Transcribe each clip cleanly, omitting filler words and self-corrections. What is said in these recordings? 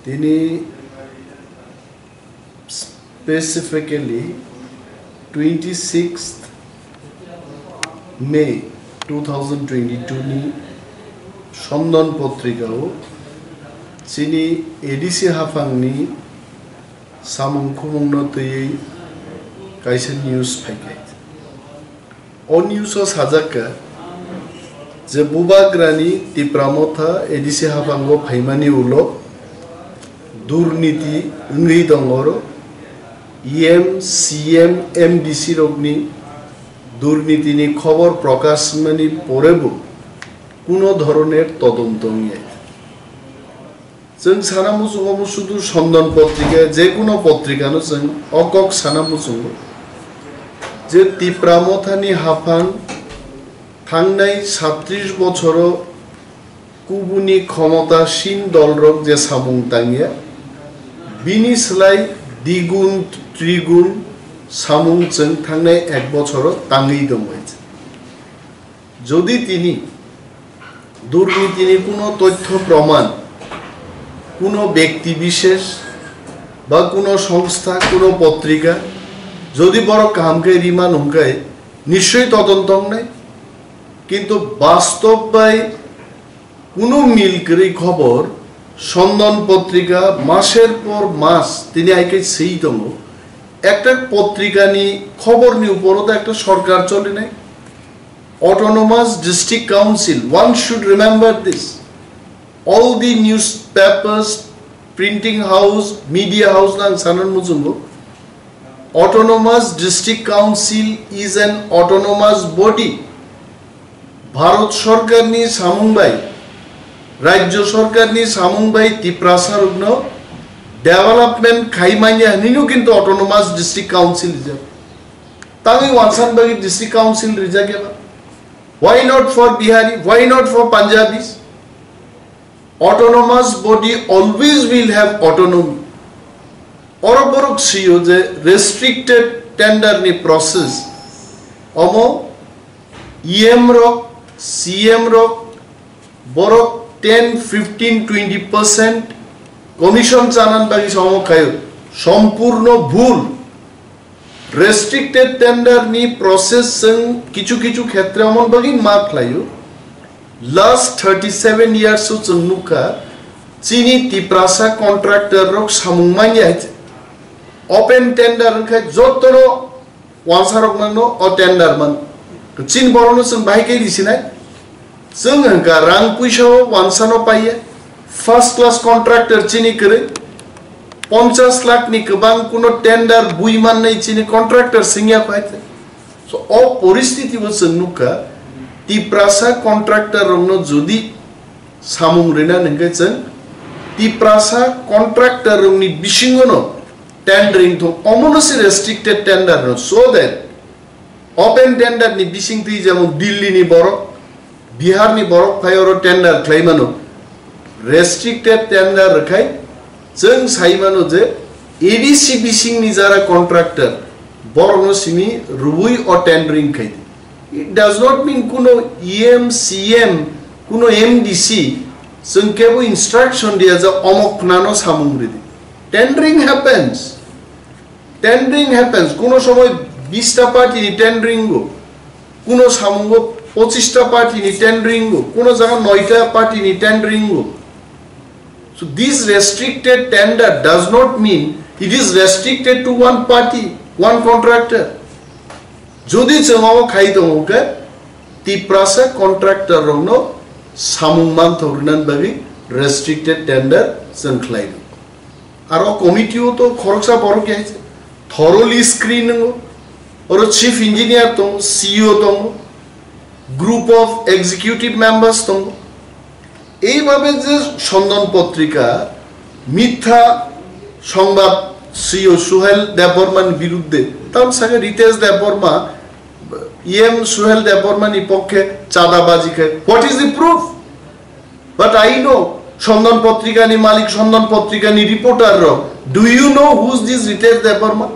তিনি specifically 26th May 2022 ni Syandan Patrikao sini edisi hafang ni samung khumungno tei kaisa news packet on news sajaka je bubagrani tipramotha edisi hafango phaimani ulo দুর্নীতি উঙ্গি দঙ্গর EM CEM MDC রগনি দুর্নীতিনি খবর প্রকাশ মানি পরেব কোনো ধরনের তদন্ত নিয়ে जों सानामुसुंगो शुधु सन्दन पत्रिका जे कोनो पत्रिकानो जों अकक सानामुसुंगो जे तिप्रामथानि हाफान थांनाय 37 बछरो कुबुनि क्षमतासीन दलरक जे सामुं तांगिया बिनि सोलाय द्विगुण त्रिगुण सामुं जों थांनाय 1 बछरो तांगै दंबाय जदि तिनि दुर्नीतिनि कोनो तथ्य प्रमाण কোনো ব্যক্তি বিশেষ বা কোনো সংস্থা কোনো পত্রিকা যদি বড় কামকে রিমান হুঙ্কায় নিশ্চয়ই তদন্ত নাই কিন্তু বাস্তবায় কোনো মিল করে খবর সন্দন পত্রিকা মাসের পর মাস তিনি আইকে সেই দম একটা পত্রিকা নি খবর নি উপরও তো একটা সরকার চলে নাই autonomous district council one should remember this all the newspapers, printing house, media house lang sanan mujungo autonomous district council is an autonomous body bharat sarkar ni samungbai rajyo sarkar ni samungbai tiprasa rugno development khaimanya ninu kintu autonomous district council is tami wansan bagi district council rijageba why not for Bihari, why not for Punjabis? Autonomous body always will have autonomy. Oroborok CEO je restricted tender ni process. Omo EM rock, CEM rock, borok 10, 15, 20% commission chanan bagi somo khayo. Sampurno bhul. Restricted tender ni process sing kichu kichu khetre amon bagi mark layo. Last 37 years of Chungnuka, Chini Tiprasa contractor rock Samumanya open tender and Jotoro Wansarokmano or tenderman. Chin Boronus and Baike Disina Sunganka Rangpisho Wansano Paya first class contractor Chini Kere Ponchas Lak Nikabang Kuno tender Buiman Chini contractor Singya Pite. So all Poristiti was Chungnuka. Tiprasa contractor rongno jodi samung rena nengke chen tiprasa contractor rongni bisingono tendering to omonosi restricted tender no so that open tender ni bising ti jemon Delhi ni borok Bihar ni borok phayoro tender claimano restricted tender rakhai jeng saimano je ADC bising ni jara contractor borno simi rubui or tendering khai it does not mean kuno EM, CEM, kuno MDC sungkebu instruction dia ja omok nano samungri tendering happens kuno somoy 20 ta party ni tendering go kuno samungo 25 ta party ni tendering go kuno jaga 9 ta party ni tendering go so this restricted tender does not mean it is restricted to one party, one contractor. Jodi chengao khai dongke tiprasa contractor rongno samungman thornan bagi restricted tender sengklai aro committee to khoroksa boro ke thoroughly screening or chief engineer to CEO to group of executive members to ei bhabe je Syandan Patrika মিথ্যা সংবাদ CEO Suhel deborman biruddhe tam sage Ritesh Deborma EM Suhel Deborman ipokhe Chada baji khe what is the proof but I know Syandan Patrika ni malik Syandan Patrika ni reporter ro do you know who is this Ritesh Deborma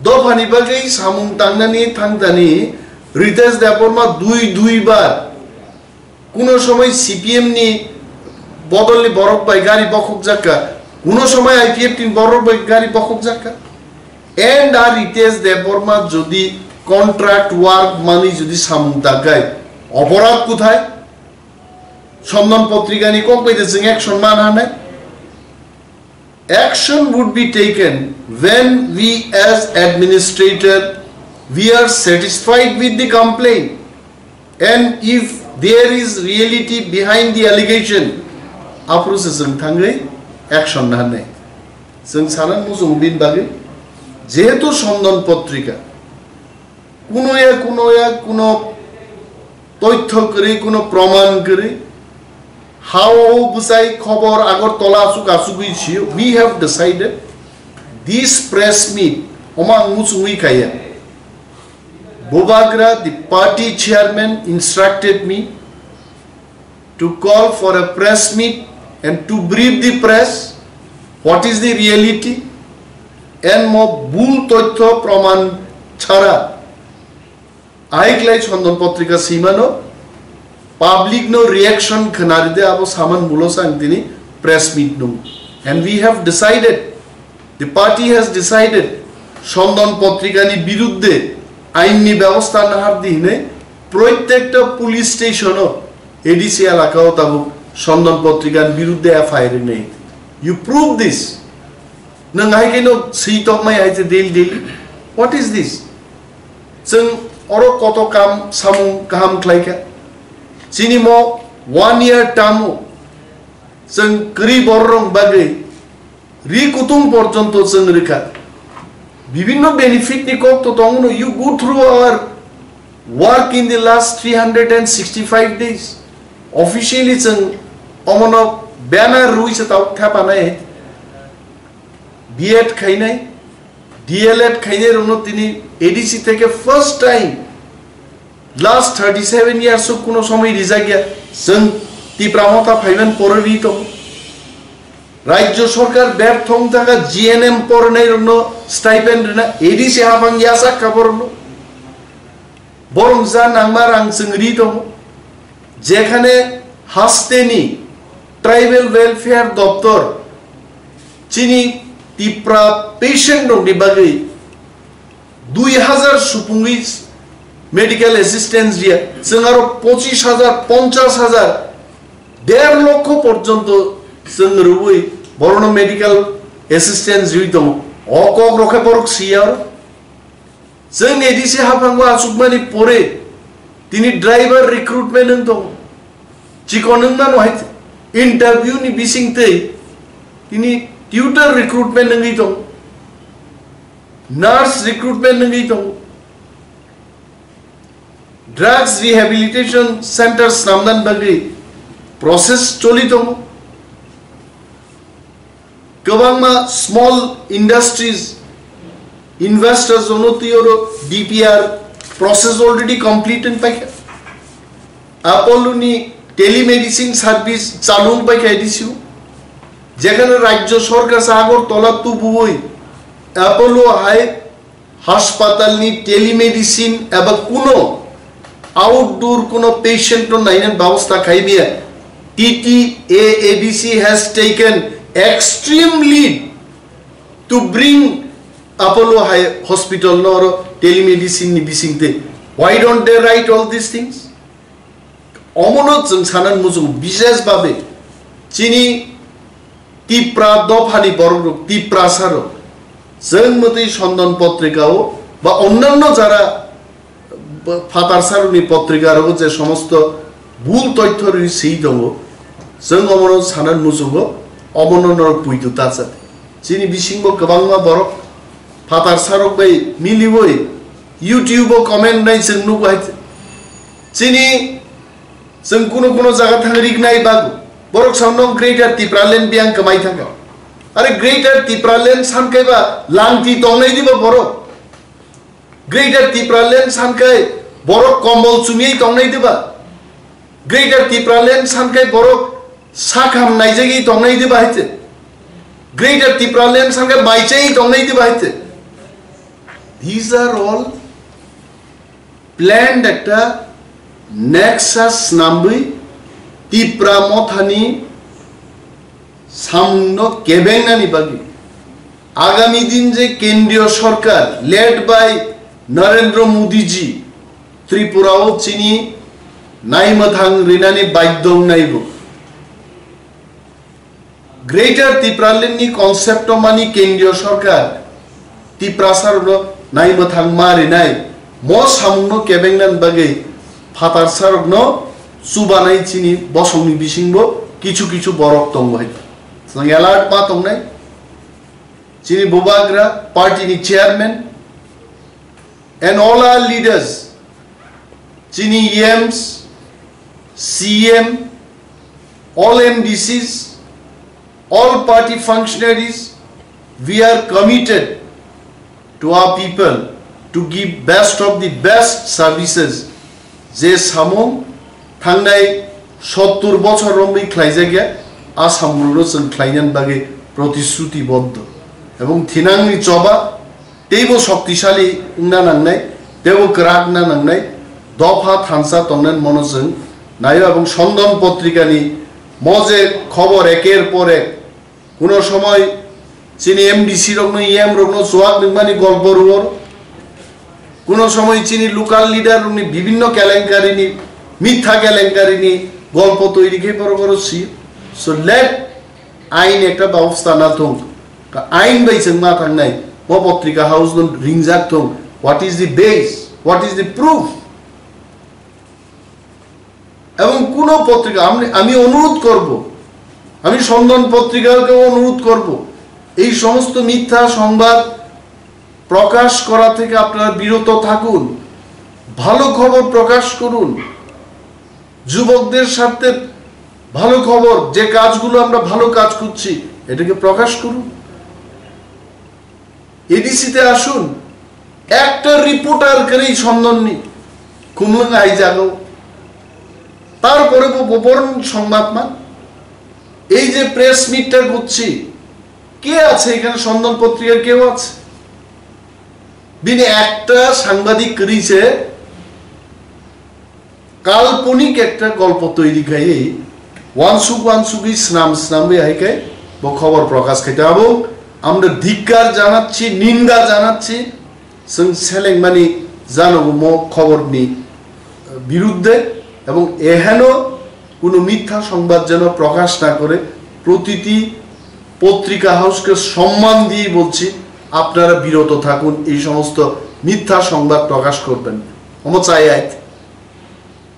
do phani bagei samung tangnani thangtani Ritesh Deborma দুই বার কোন সময় CPM ni বদলি বরক by গাড়ি বখক জাকা কোন সময় IPF team Borok by গাড়ি বখক জাকা and আর ইটেস দেববর্মা যদি contract work মানি যদি সামুদাগায় অপরাধ কোথায় সন্ধান পত্রিকানি কম পাইতে जों অ্যাকশন মান হানায় action would be taken when we as administrator we are satisfied with the complaint and if there is reality behind the allegation approach जों थांगै action हानाय जों सानान मुजुं बिन बागै जेहेतु সন্ধান পত্রিকা কোনো তথ্য করে কোনো প্রমাণ করে how busai khobor agor tola asuk asugui chiyo we have decided this press meet omang musui kaya Bobagra the party chairman instructed me to call for a press meet and to brief the press what is the reality and mo bul tothyo proman chhara aiklai Syandan potrika simano public no reaction khanaride abo saman mulo sang tini press meet no and we have decided the party has decided Syandan potrikani biruddhe আইনি ব্যবস্থা নাহার দিনে প্রত্যেকটা police station ADC এলাকাও তাবো সন্ধান পত্রিকার বিরুদ্ধে FIR নেই you prove this নং হাই কেন সেই তকমাই আইছে ডেইলি হোয়াট ইজ দিস जों अरो কত কাম সামু কাহাম ক্লাইকা চিনিমো 1 year টামু जों গরি বররং বাগে রিকুতুম পর্যন্ত जों রেখা বিভিন্ন বেনিফিট নি কক তো তংনো you go through our work in the last 365 days officially जों অমন ব্যানার রুইছে তাও থাপানাই বিএড খাইনাই ডিএলএড খাইনের উনো তিনি এডিসি থেকে ফার্স্ট টাইম লাস্ট 37 ইয়ার্স কোনো সময় রিজা গিয়া जों তিপ্রামতা ফাইবেন পরবি তো রাজ্য সরকার ব্যর্থং থাকা জিএনএম পরনের জন্য স্টাইপেন্ড না এডিসি হাবাং ইয়াসা কাবরনো বরং যা নাংমার আং চিংরি দং যেখানে হাসতেনি ট্রাইবেল ওয়েলফেয়ার দপ্তর চিনি তিপ্রা পেশেন্ট দং দিবাগৈ 2000 সুপুঙ্গি মেডিকেল অ্যাসিস্ট্যান্স দিয়া जों আরো 25000 50000 1.5 লক্ষ পর্যন্ত जों রুবই বড় মেডিকেল অ্যাসিস্ট্যান্স জুই দং অকক রকে পরক সিয়ার जों এডিসি হাবাংবা আসুকমানি পরে তিনি ড্রাইভার রিক্রুটমেন্ট দং চিকনং না নয় ইন্টারভিউ নি বিসিংতে তিনি টিউটর রিক্রুটমেন্ট নঙ্গি দং নার্স রিক্রুটমেন্ট নঙ্গি দং ড্রাগস রিহ্যাবিলিটেশন সেন্টার সামদান বাগি প্রসেস চলি দং गोबांमा स्मॉल इंडस्ट्रीज इन्वेस्टर्स उन्नति और डीपीआर प्रोसेस ऑलरेडी कंप्लीट इन पाइक अपोलो नी टेलीमेडिसिन सर्विस चालू पाइक एडिसिउ যেখানে রাজ্য সরকার সাগর তলা তুবুই অ্যাপোলো হাই হাসপাতাল নি টেলিমেডিসিন এবং কোনো আউটডোর কোনো পেশেন্ট নাইনেন ব্যবস্থা খাইবিয়া TTAADC has taken extreme lead to bring Apollo High Hospital nor telemedicine ni bisingte. Why don't they write all these things? Omonot जों sanan mujung bishesh bhabe chini tipra dofani borok tipra saro जों मते সন্ধান পত্রিকাও বা অন্যান্য যারা ফাতার সারনি পত্রিকার যে সমস্ত ভুল তথ্য রয়েছে দङ जों অমনত সানান মুজুগ অমননর পুইতু তাছে চিনি বিসিংব গোबांमा বরক ফাতার সারক বাই মিলিবই ইউটিউব কমেন্ট নাই जों नुबाय চিনি जों কোনো জায়গা থাংরিক নাই বাগু বরক সামনং গ্রেটার তিপ্রালেন্ড বিয়াং কমাই থাকা আরে গ্রেটার তিপ্রালেন্ড সানকাইবা লাংতি তংনাই দিব বরক গ্রেটার তিপ্রালেন্ড সানকাই বরক কম্বল চুমিই তংনাই দিবা গ্রেটার তিপ্রালেন্ড সানকাই বরক সাখাম নাইজাগি তংনাই দিবা হাইতে গ্রেটার তিপ্রালেন্ড সানকাই মাইচাই তংনাই দিবা হাইতে these are all planned একটা নেক্সাস নামবই তিপ্রা মথানি সামনো কেবেংনানি বাকি আগামী দিন যে কেন্দ্রীয় সরকার লেড বাই নরেন্দ্র মোদীজি ত্রিপুরাও চিনি নাইমথাং রিনানি বাইদ্যং নাইব গ্রেটার ত্রিপুরালিনী কনসেপ্ট মানি কেন্দ্রীয় সরকার ত্রিপুরাসার নাইমথাং মারিনাই ম সামনো কেবেংনান বাগে ফাতার সারগ্ন সুবানাই চিনি বসংনি বিসিংব কিছু কিছু বরক দं হয়তো এলার্ট মা দं নাই চিনি বুবাগ্রা পার্টিনি chairman and all our leaders চিনি EMs CEM all MDCs all party functionaries we are committed to our people to give best of the best services যে সামং থাংনাই 70 বছর রম্বি খ্লাইজাগিয়া আসামগুলো जों খ্লাইনান বাগে প্রতিশ্রুতিবদ্ধ এবং থিনাংনি চবা তেইব শক্তিশালী না নাংনাই তেব গ্রাক না নাংনাই দফা থানসা তংনান মনোজং নাইও এবং সন্দন পত্রিকানি মজে খবর একের পর এক কোন সময় চিনি এমডিসি রগ্ন ইএম রগ্ন সোয়াক নিমানি গল্প রুর কোন সময় চিনি লোকাল লিডার উনি বিভিন্ন কেলেঙ্কারিনি মিথ্যা কেলেঙ্কারিনি গল্প তৈরি কে বড় বড় সি সো লেট আইন একটা ব্যবস্থা না থং আইন বাইছেন মা থাংনাই ম পত্রিকা হাউস নো রিংজাক থং what is the base what is the proof এবং কোন পত্রিকা আমি অনুরোধ করব আমি সন্দন পত্রিকাকে অনুরোধ করব এই সমস্ত মিথ্যা সংবাদ প্রকাশ করা থেকে আপনারা বিরত থাকুন ভালো খবর প্রকাশ করুন যুবকদের সাথে ভালো খবর যে কাজগুলো আমরা ভালো কাজ করছি এটাকে প্রকাশ করুন এডিসিতে আসুন একটা রিপোর্টার করেই সন্দননি কুমলং আই জানো তারপরে বরণ সংবাদ মান এই যে প্রেস মিটটা করছি কে আছে এখানে সন্দন পত্রিকার কেউ আছে বিনে একটা সাংবাদিক করিছে কাল্পনিক একটা গল্প তৈরি খাই ওয়ানসুকি স্নামবে হাইকে খবর প্রকাশ খাইতে এবং আমরা ধিক্কার জানাচ্ছি নিন্দা জানাচ্ছি जों सेलेंमानि জানবো ম খবরনি বিরুদ্ধে এবং এহেন কোনো মিথ্যা সংবাদ যেন প্রকাশ না করে প্রতিটি পত্রিকা হাউসকে সম্মান দিয়ে বলছি আপনারা বিরত থাকুন এই সমস্ত মিথ্যা সংবাদ প্রকাশ করবেন আমি চাই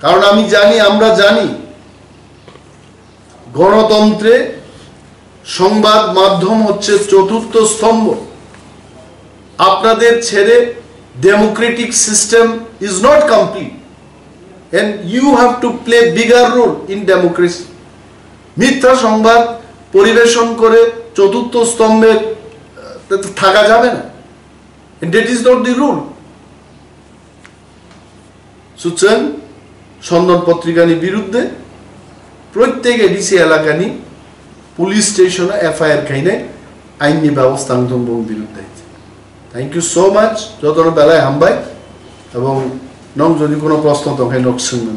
কারণ আমি জানি আমরা জানি গণতন্ত্রে সংবাদ মাধ্যম হচ্ছে চতুর্থ স্তম্ভ আপনাদের ছেড়ে Democratic system is not complete and you have to play bigger role in democracy মিথ্যা সংবাদ পরিবেশন করে চতুর্থ স্তম্ভে থাকা যাবে না and that is not the rule সুতরাং সন্দন পত্রিকানি বিরুদ্ধে প্রত্যেক এডিসি এলাকানি পুলিশ স্টেশনে এফআইআর খাইনে আইনি ব্যবস্থা বিরুদ্ধে থ্যাংক ইউ সো মাচ যতটা বেলায় হামবাই এবং নং যদি কোনো প্রশ্ন তো নক শুনবেন